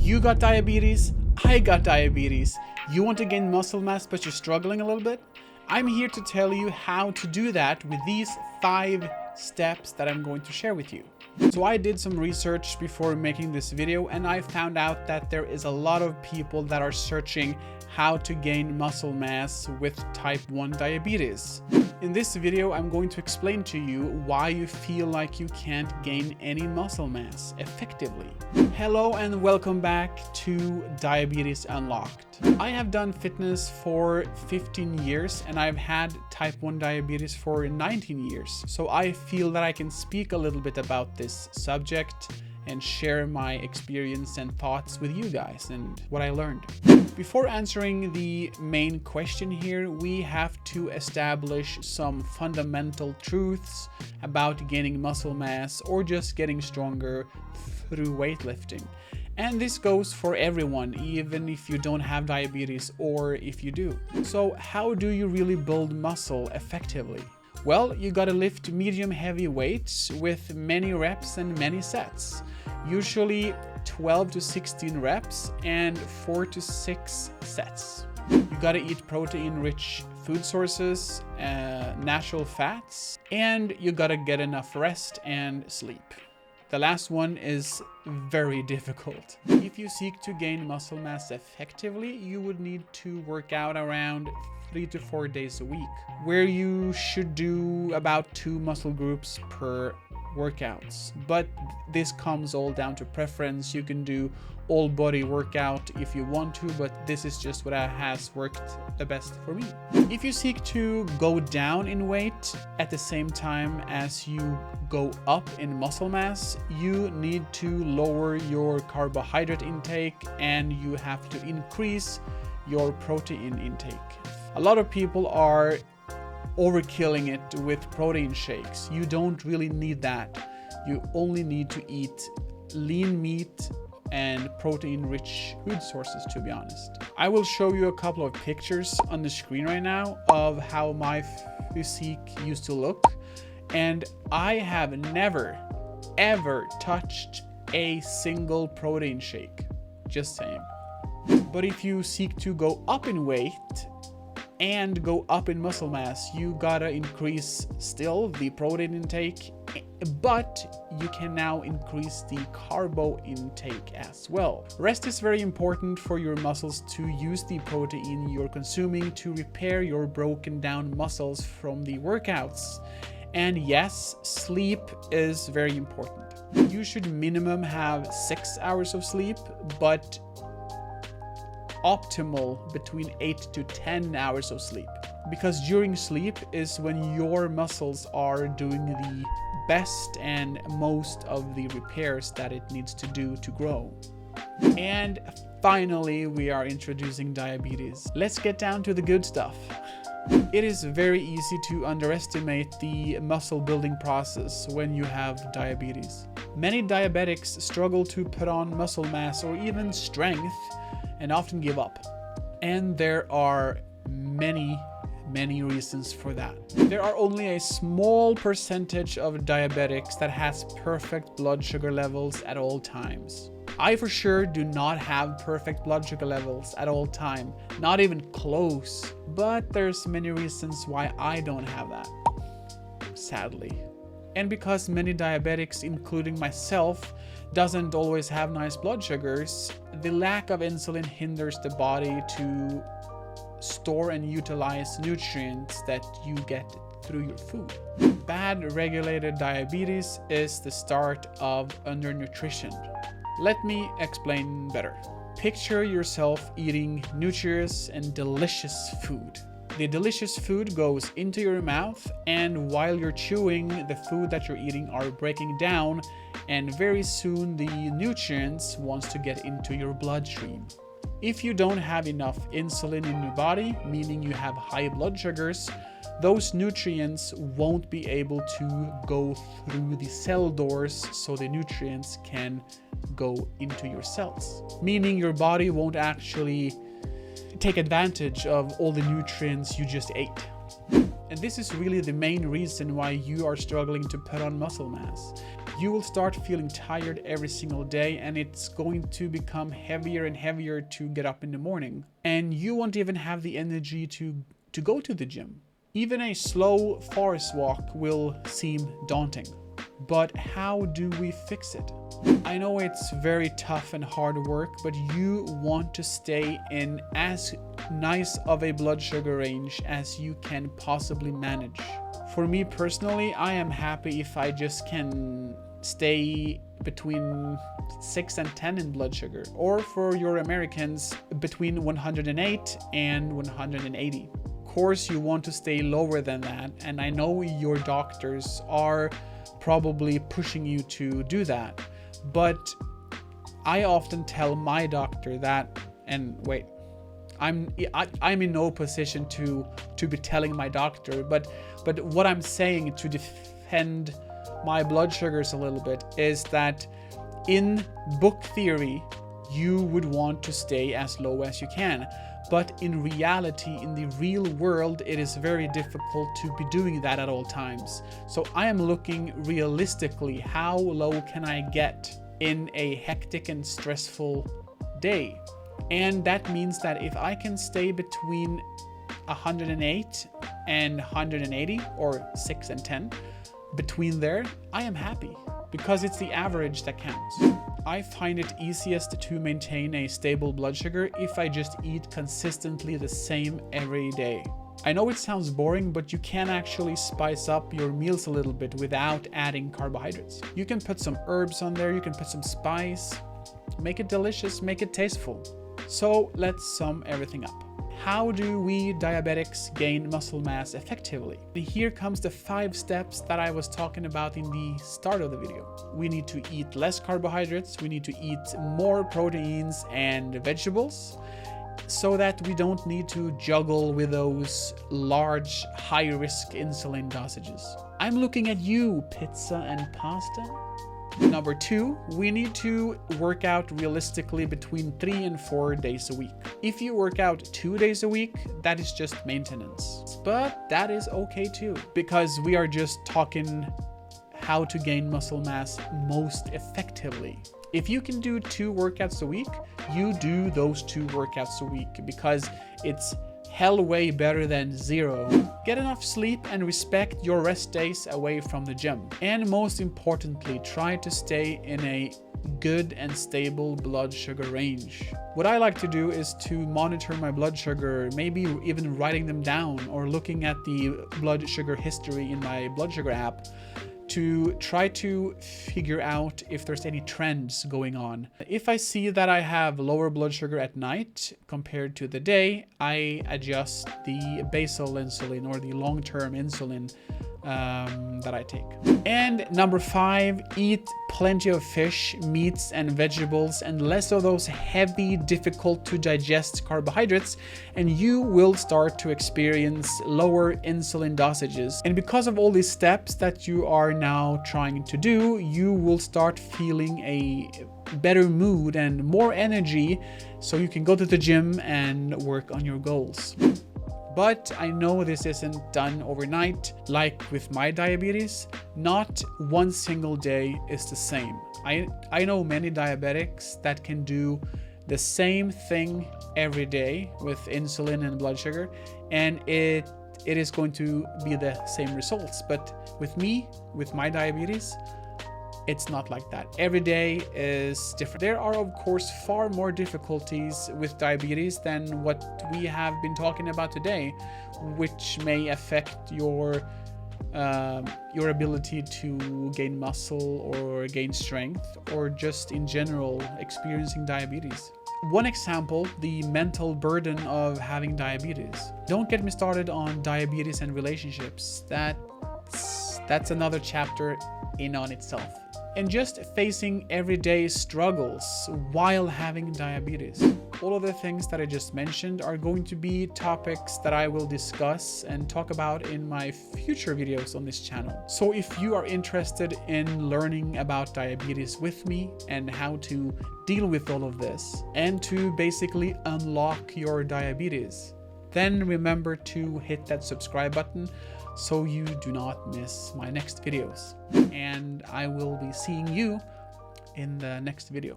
You got diabetes, I got diabetes. You want to gain muscle mass but you're struggling a little bit? I'm here to tell you how to do that with these 5 steps that I'm going to share with you. So I did some research before making this video, and I found out that there is a lot of people that are searching how to gain muscle mass with type 1 diabetes. In this video, I'm going to explain to you why you feel like you can't gain any muscle mass effectively. Hello and welcome back to Diabetes Unlocked. I have done fitness for 15 years and I've had type 1 diabetes for 19 years. So I feel that I can speak a little bit about this subject and share my experience and thoughts with you guys and what I learned. Before answering the main question here, we have to establish some fundamental truths about gaining muscle mass or just getting stronger through weightlifting. And this goes for everyone, even if you don't have diabetes or if you do. So how do you really build muscle effectively? Well, you gotta lift medium heavy weights with many reps and many sets. Usually 12 to 16 reps and 4 to 6 sets. You gotta eat protein-rich food sources, natural fats, and you gotta get enough rest and sleep. The last one is very difficult. If you seek to gain muscle mass effectively, you would need to work out around 3 to 4 days a week, where you should do about 2 muscle groups per workouts. But this comes all down to preference. You can do all body workout if you want to, but this is just what has worked the best for me. If you seek to go down in weight at the same time as you go up in muscle mass, you need to lower your carbohydrate intake and you have to increase your protein intake. A lot of people are overkilling it with protein shakes. You don't really need that. You only need to eat lean meat and protein-rich food sources, to be honest. I will show you a couple of pictures on the screen right now of how my physique used to look, and I have never ever touched a single protein shake, just saying. But if you seek to go up in weight and go up in muscle mass, you gotta increase still the protein intake, but you can now increase the carbo intake as well. Rest is very important for your muscles to use the protein you're consuming to repair your broken down muscles from the workouts. And yes, sleep is very important. You should minimum have 6 hours of sleep, but optimal between 8 to 10 hours of sleep, because during sleep is when your muscles are doing the best and most of the repairs that it needs to do to grow. And finally, we are introducing diabetes. Let's get down to the good stuff. It is very easy to underestimate the muscle building process when you have diabetes. Many diabetics struggle to put on muscle mass or even strength and often give up. And there are many reasons for that. There are only a small percentage of diabetics that has perfect blood sugar levels at all times. I for sure do not have perfect blood sugar levels at all time, not even close, but there's many reasons why I don't have that, sadly. And because many diabetics, including myself, doesn't always have nice blood sugars, the lack of insulin hinders the body to store and utilize nutrients that you get through your food. Bad regulated diabetes is the start of undernutrition. Let me explain better. Picture yourself eating nutritious and delicious food. The delicious food goes into your mouth, and while you're chewing, the food that you're eating are breaking down, and very soon the nutrients wants to get into your bloodstream. If you don't have enough insulin in your body, meaning you have high blood sugars, those nutrients won't be able to go through the cell doors so the nutrients can go into your cells, meaning your body won't actually take advantage of all the nutrients you just ate. And this is really the main reason why you are struggling to put on muscle mass. you will start feeling tired every single day, and it's going to become heavier and heavier to get up in the morning. And you won't even have the energy to go to the gym. Even a slow forest walk will seem daunting. But how do we fix it? I know it's very tough and hard work, but you want to stay in as nice of a blood sugar range as you can possibly manage. For me personally, I am happy if I just can stay between 6 and 10 in blood sugar, or for your Americans, between 108 and 180. Of course, you want to stay lower than that, and I know your doctors are probably pushing you to do that, but I often tell my doctor that, and wait, I'm in no position to be telling my doctor, but what I'm saying to defend my blood sugars a little bit is that in book theory you would want to stay as low as you can, but in reality, in the real world, it is very difficult to be doing that at all times. So I am looking realistically, how low can I get in a hectic and stressful day? And that means that if I can stay between 108 and 180, or 6 and 10, between there, I am happy, because it's the average that counts. I find it easiest to maintain a stable blood sugar if I just eat consistently the same every day. I know it sounds boring, but you can actually spice up your meals a little bit without adding carbohydrates. You can put some herbs on there, you can put some spice, make it delicious, make it tasteful. So let's sum everything up. How do we diabetics gain muscle mass effectively? Here comes the 5 steps that I was talking about in the start of the video. We need to eat less carbohydrates, we need to eat more proteins and vegetables, so that we don't need to juggle with those large, high-risk insulin dosages. I'm looking at you, pizza and pasta. Number 2, we need to work out realistically between 3 and 4 days a week. If you work out 2 days a week, that is just maintenance. But that is okay too, because we are just talking how to gain muscle mass most effectively. If you can do 2 workouts a week, you do those 2 workouts a week, because it's hell way better than 0. Get enough sleep and respect your rest days away from the gym. And most importantly, try to stay in a good and stable blood sugar range. What I like to do is to monitor my blood sugar, maybe even writing them down or looking at the blood sugar history in my blood sugar app, to try to figure out if there's any trends going on. If I see that I have lower blood sugar at night compared to the day, I adjust the basal insulin or the long-term insulin that I take. And number 5, eat plenty of fish, meats and vegetables, and less of those heavy, difficult to digest carbohydrates, and you will start to experience lower insulin dosages. And because of all these steps that you are now trying to do, you will start feeling a better mood and more energy, so you can go to the gym and work on your goals. But I know this isn't done overnight. Like with my diabetes, not one single day is the same. I know many diabetics that can do the same thing every day with insulin and blood sugar, and it is going to be the same results. But with me, with my diabetes, it's not like that. Every day is different. There are, of course, far more difficulties with diabetes than what we have been talking about today, which may affect your ability to gain muscle or gain strength, or just in general experiencing diabetes. One example, the mental burden of having diabetes. Don't get me started on diabetes and relationships. That's another chapter in on itself. And just facing everyday struggles while having diabetes. All of the things that I just mentioned are going to be topics that I will discuss and talk about in my future videos on this channel. So if you are interested in learning about diabetes with me and how to deal with all of this and to basically unlock your diabetes, then remember to hit that subscribe button so you do not miss my next videos. And I will be seeing you in the next video.